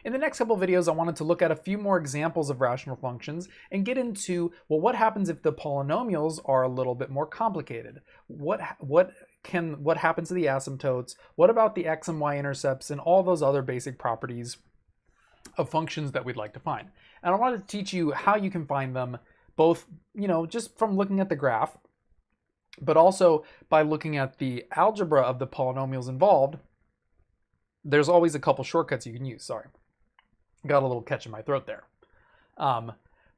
In the next couple of videos, I wanted to look at a few more examples of rational functions and get into, well, what happens if the polynomials are a little bit more complicated? What happens to the asymptotes? What about the x and y intercepts and all those other basic properties of functions that we'd like to find? And I wanted to teach you how you can find them, both, just from looking at the graph, but also by looking at the algebra of the polynomials involved. There's always a couple shortcuts you can use. Sorry. Got a little catch in my throat there.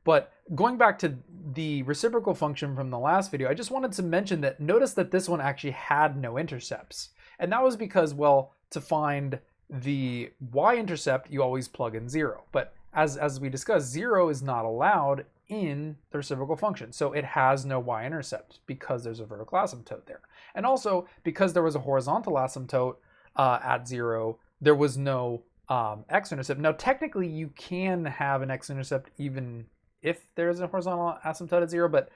But going back to the reciprocal function from the last video, I just wanted to mention that notice that this one actually had no intercepts. And that was because, well, to find the y-intercept, you always plug in 0. But as we discussed, 0 is not allowed in the reciprocal function. So it has no y-intercept because there's a vertical asymptote there. And also, because there was a horizontal asymptote at 0, there was no x-intercept. Now, technically, you can have an x-intercept even if there's a horizontal asymptote at 0, but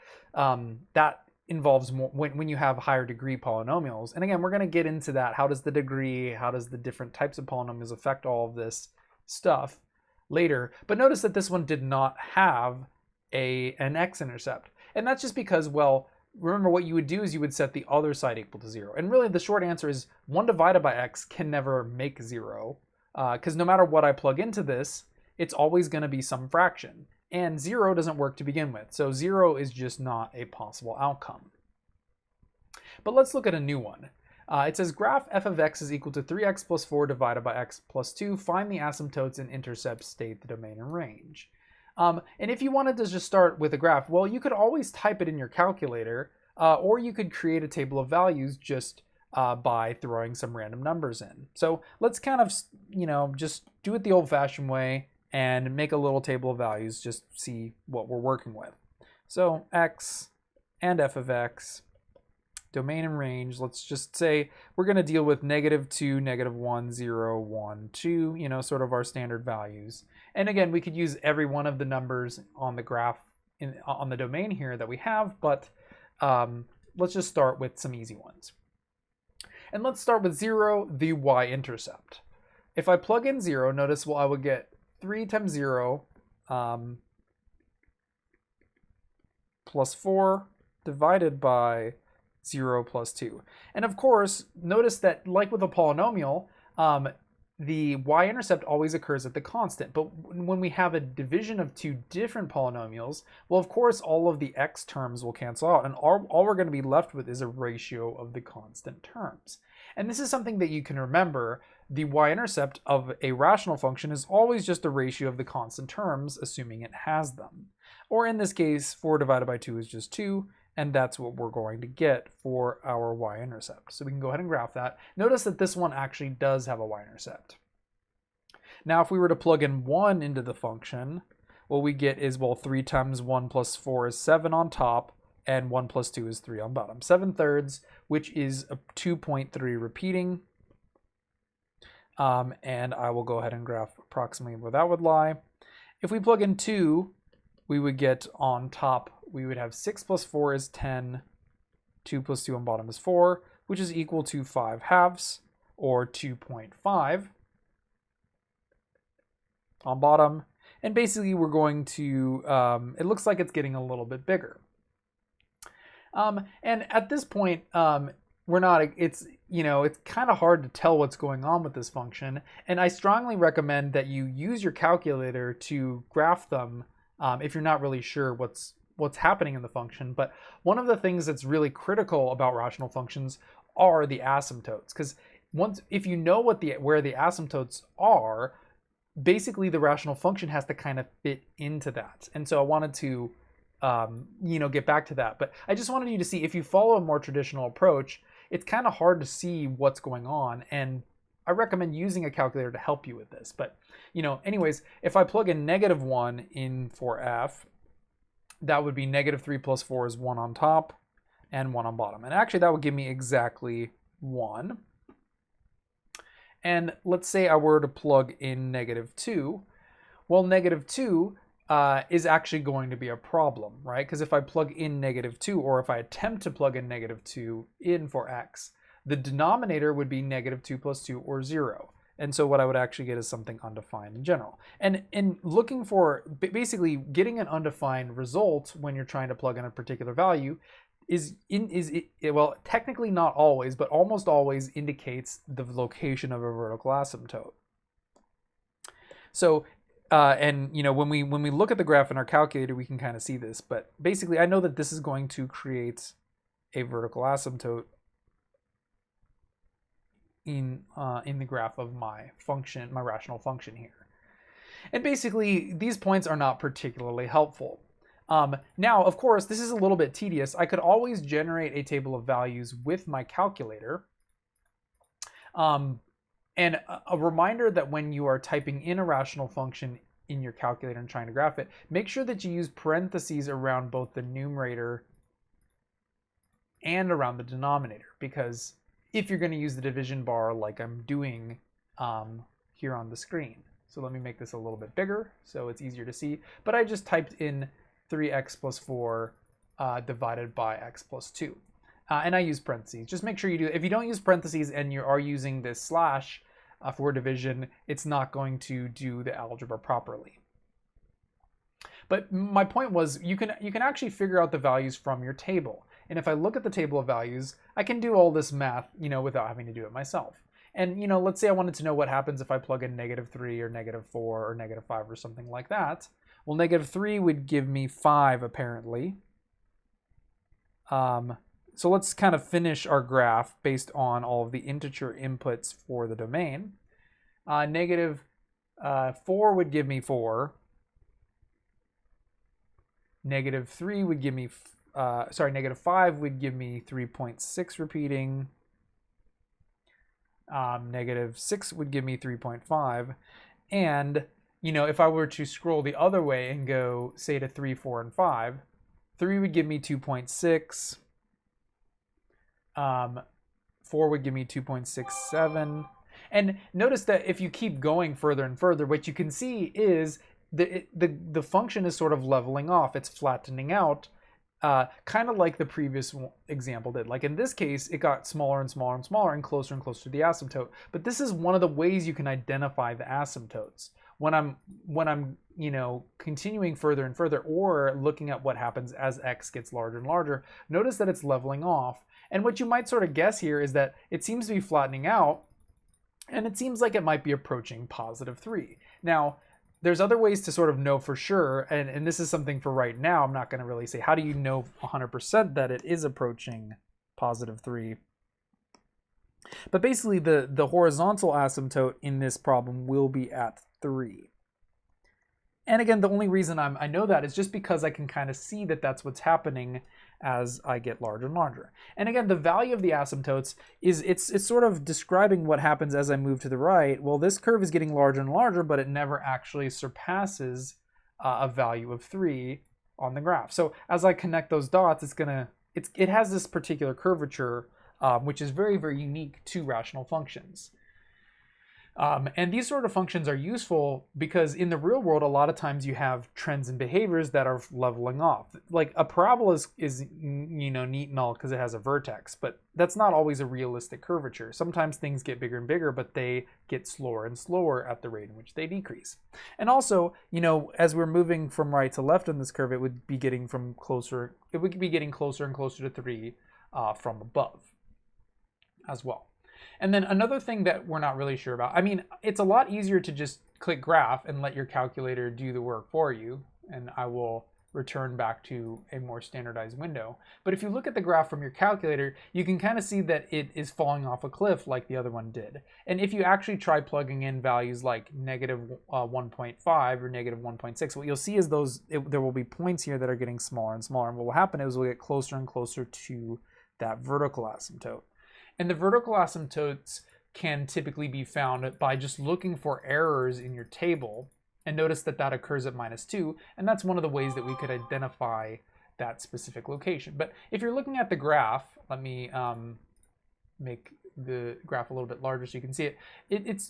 that involves more when you have higher degree polynomials. And again, we're going to get into that. How does the degree, how does the different types of polynomials affect all of this stuff later? But notice that this one did not have an x-intercept. And that's just because, well, remember what you would do is you would set the other side equal to 0. And really the short answer is 1 divided by x can never make 0. Because no matter what I plug into this, it's always going to be some fraction. And 0 doesn't work to begin with. So 0 is just not a possible outcome. But let's look at a new one. It says graph f of x is equal to 3x plus 4 divided by x plus 2. Find the asymptotes and intercepts, state the domain and range. And if you wanted to just start with a graph, well, you could always type it in your calculator, or you could create a table of values just by throwing some random numbers in. So let's kind of, just do it the old-fashioned way and make a little table of values, just see what we're working with. So x and f of x, domain and range, let's just say we're going to deal with -2, -1, 0, 1, 2, sort of our standard values. And again, we could use every one of the numbers on the graph on the domain here that we have, but let's just start with some easy ones. And let's start with 0, the y-intercept. If I plug in 0, notice, well, I would get 3 times 0 plus 4 divided by 0 plus 2. And of course, notice that like with a polynomial, the y-intercept always occurs at the constant. But when we have a division of two different polynomials, well, of course, all of the x terms will cancel out. And all we're going to be left with is a ratio of the constant terms. And this is something that you can remember. The y-intercept of a rational function is always just the ratio of the constant terms, assuming it has them. Or in this case, 4 divided by 2 is just 2. And that's what we're going to get for our y-intercept. So we can go ahead and graph that. Notice that this one actually does have a y-intercept. Now, if we were to plug in 1 into the function, what we get is, well, 3 times 1 plus 4 is 7 on top, and 1 plus 2 is 3 on bottom. 7/3, which is a 2.3 repeating. And I will go ahead and graph approximately where that would lie. If we plug in 2, we would get on top, we would have 6 plus 4 is 10, 2 plus 2 on bottom is 4, which is equal to 5/2, or 2.5 on bottom. And basically we're going to, it looks like it's getting a little bit bigger. And at this point, it's kind of hard to tell what's going on with this function. And I strongly recommend that you use your calculator to graph them if you're not really sure what's happening in the function. But one of the things that's really critical about rational functions are the asymptotes, because if you know where the asymptotes are, basically the rational function has to kind of fit into that. And so I wanted to get back to that. But I just wanted you to see, if you follow a more traditional approach, it's kind of hard to see what's going on. And I recommend using a calculator to help you with this. But, anyways, if I plug in -1 in for f, that would be -3 plus 4 is 1 on top and 1 on bottom. And actually that would give me exactly 1. And let's say I were to plug in -2. Well, -2 is actually going to be a problem, right? Because if I plug in -2, or if I attempt to plug in -2 in for x, the denominator would be -2 plus 2, or 0. And so what I would actually get is something undefined in general. And in looking for, basically getting an undefined result when you're trying to plug in a particular value well, technically not always, but almost always indicates the location of a vertical asymptote. So, and when we look at the graph in our calculator, we can kind of see this. But basically, I know that this is going to create a vertical asymptote in the graph of my function, my rational function here. And basically, these points are not particularly helpful. Now, of course, this is a little bit tedious. I could always generate a table of values with my calculator. And a reminder that when you are typing in a rational function in your calculator and trying to graph it, make sure that you use parentheses around both the numerator and around the denominator, because if you're going to use the division bar like I'm doing here on the screen. So let me make this a little bit bigger so it's easier to see. But I just typed in 3x plus 4 divided by x plus 2. And I use parentheses. Just make sure you do. If you don't use parentheses and you are using this slash for division, it's not going to do the algebra properly. But my point was, you can actually figure out the values from your table. And if I look at the table of values, I can do all this math, without having to do it myself. And, let's say I wanted to know what happens if I plug in -3 or -4 or -5 or something like that. Well, -3 would give me 5, apparently. So let's kind of finish our graph based on all of the integer inputs for the domain. -4 would give me 4. -3 would give me, -5 would give me 3.6 repeating. -6 would give me 3.5. And, if I were to scroll the other way and go, say, to 3, 4, and 5, 3 would give me 2.6. 4 would give me 2.67. And notice that if you keep going further and further, what you can see is the function is sort of leveling off. It's flattening out, kind of like the previous example did. Like in this case, it got smaller and smaller and smaller and closer to the asymptote. But this is one of the ways you can identify the asymptotes. When I'm continuing further and further, or looking at what happens as x gets larger and larger, notice that it's leveling off. And what you might sort of guess here is that it seems to be flattening out, and it seems like it might be approaching +3. Now, there's other ways to sort of know for sure, and this is something for right now. I'm not going to really say, how do you know 100% that it is approaching +3? But basically, the horizontal asymptote in this problem will be at 3. And again, the only reason I know that is just because I can kind of see that that's what's happening as I get larger and larger. And again, the value of the asymptotes is it's sort of describing what happens as I move to the right. Well, this curve is getting larger and larger, but it never actually surpasses a value of 3 on the graph. So as I connect those dots, it has this particular curvature, which is very, very unique to rational functions. And these sort of functions are useful because in the real world, a lot of times you have trends and behaviors that are leveling off. Like a parabola is neat and all because it has a vertex, but that's not always a realistic curvature. Sometimes things get bigger and bigger, but they get slower and slower at the rate in which they decrease. And also, as we're moving from right to left on this curve, it would be getting closer and closer to 3 from above as well. And then another thing that we're not really sure about, it's a lot easier to just click graph and let your calculator do the work for you, and I will return back to a more standardized window. But if you look at the graph from your calculator, you can kind of see that it is falling off a cliff like the other one did. And if you actually try plugging in values like -1.5 or -1.6, what you'll see is there will be points here that are getting smaller and smaller, and what will happen is we'll get closer and closer to that vertical asymptote. And the vertical asymptotes can typically be found by just looking for errors in your table. And notice that that occurs at -2. And that's one of the ways that we could identify that specific location. But if you're looking at the graph, let me make the graph a little bit larger so you can see it.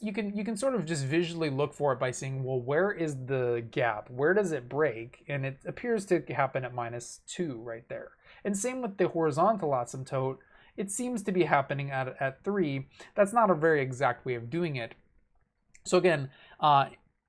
You can sort of just visually look for it by saying, well, where is the gap? Where does it break? And it appears to happen at -2 right there. And same with the horizontal asymptote. It seems to be happening at 3. That's not a very exact way of doing it. So again,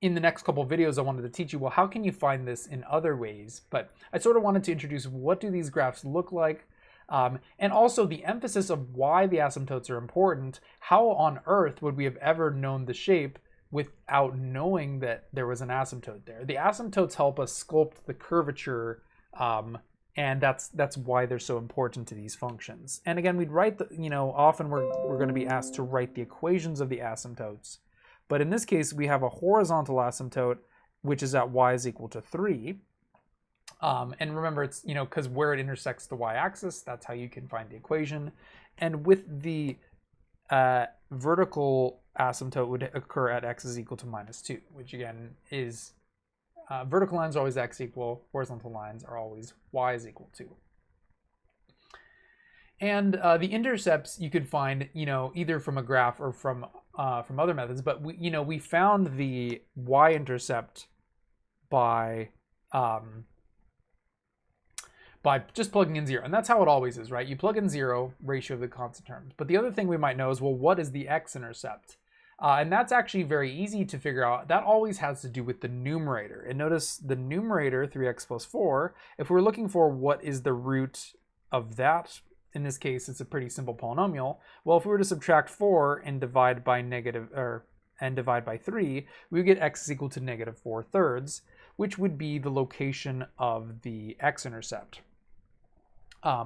in the next couple of videos, I wanted to teach you, well, how can you find this in other ways? But I sort of wanted to introduce, what do these graphs look like? And also the emphasis of why the asymptotes are important. How on earth would we have ever known the shape without knowing that there was an asymptote there? The asymptotes help us sculpt the curvature, and that's why they're so important to these functions. And again, we'd write often we're going to be asked to write the equations of the asymptotes. But in this case, we have a horizontal asymptote, which is at y is equal to 3. And remember, it's, because where it intersects the y-axis, that's how you can find the equation. And with the vertical asymptote would occur at x is equal to -2, which again is, vertical lines are always x equal, horizontal lines are always y is equal to. And the intercepts you could find, either from a graph or from other methods. But we found the y-intercept by just plugging in 0. And that's how it always is, right? You plug in 0, ratio of the constant terms. But the other thing we might know is, well, what is the x-intercept? And that's actually very easy to figure out. That always has to do with the numerator. And notice the numerator, 3x plus 4, if we're looking for what is the root of that, in this case, it's a pretty simple polynomial. Well, if we were to subtract 4 and divide by divide by 3, we would get x is equal to -4/3, which would be the location of the x-intercept.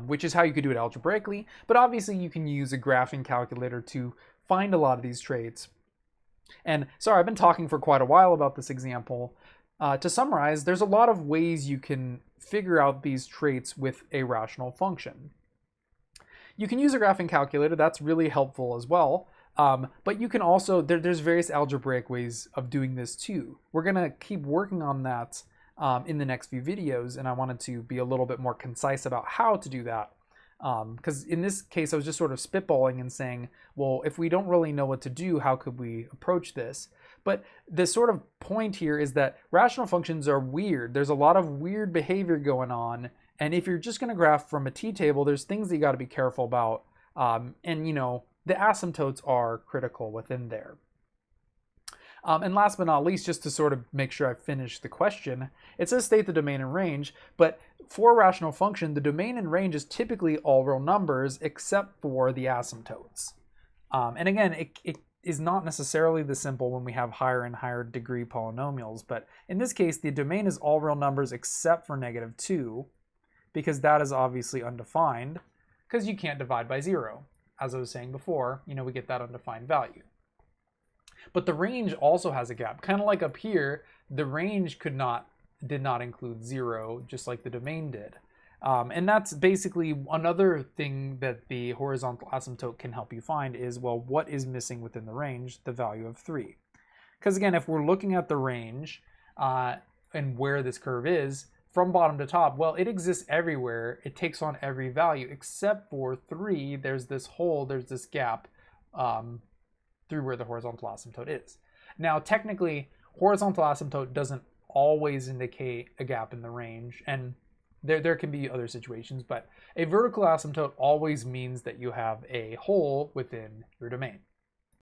Which is how you could do it algebraically, but obviously you can use a graphing calculator to find a lot of these traits. And sorry, I've been talking for quite a while about this example. To summarize, there's a lot of ways you can figure out these traits with a rational function. You can use a graphing calculator, that's really helpful as well. But you can also, there's various algebraic ways of doing this too. We're gonna keep working on that in the next few videos, and I wanted to be a little bit more concise about how to do that. Because in this case, I was just sort of spitballing and saying, well, if we don't really know what to do, how could we approach this? But the sort of point here is that rational functions are weird. There's a lot of weird behavior going on, and if you're just going to graph from a t-table, there's things that you got to be careful about, and the asymptotes are critical within there. And last but not least, just to sort of make sure I finish the question, it says state the domain and range, but for a rational function, the domain and range is typically all real numbers except for the asymptotes. And again, it is not necessarily this simple when we have higher and higher degree polynomials, but in this case, the domain is all real numbers except for -2, because that is obviously undefined, because you can't divide by 0. As I was saying before, we get that undefined value. But the range also has a gap. Kind of like up here, the range did not include 0, just like the domain did. And that's basically another thing that the horizontal asymptote can help you find is, well, what is missing within the range? The value of 3. Because again, if we're looking at the range and where this curve is, from bottom to top, well, it exists everywhere. It takes on every value except for 3. There's this hole, there's this gap through where the horizontal asymptote is. Now, technically, horizontal asymptote doesn't always indicate a gap in the range, and there can be other situations, but a vertical asymptote always means that you have a hole within your domain.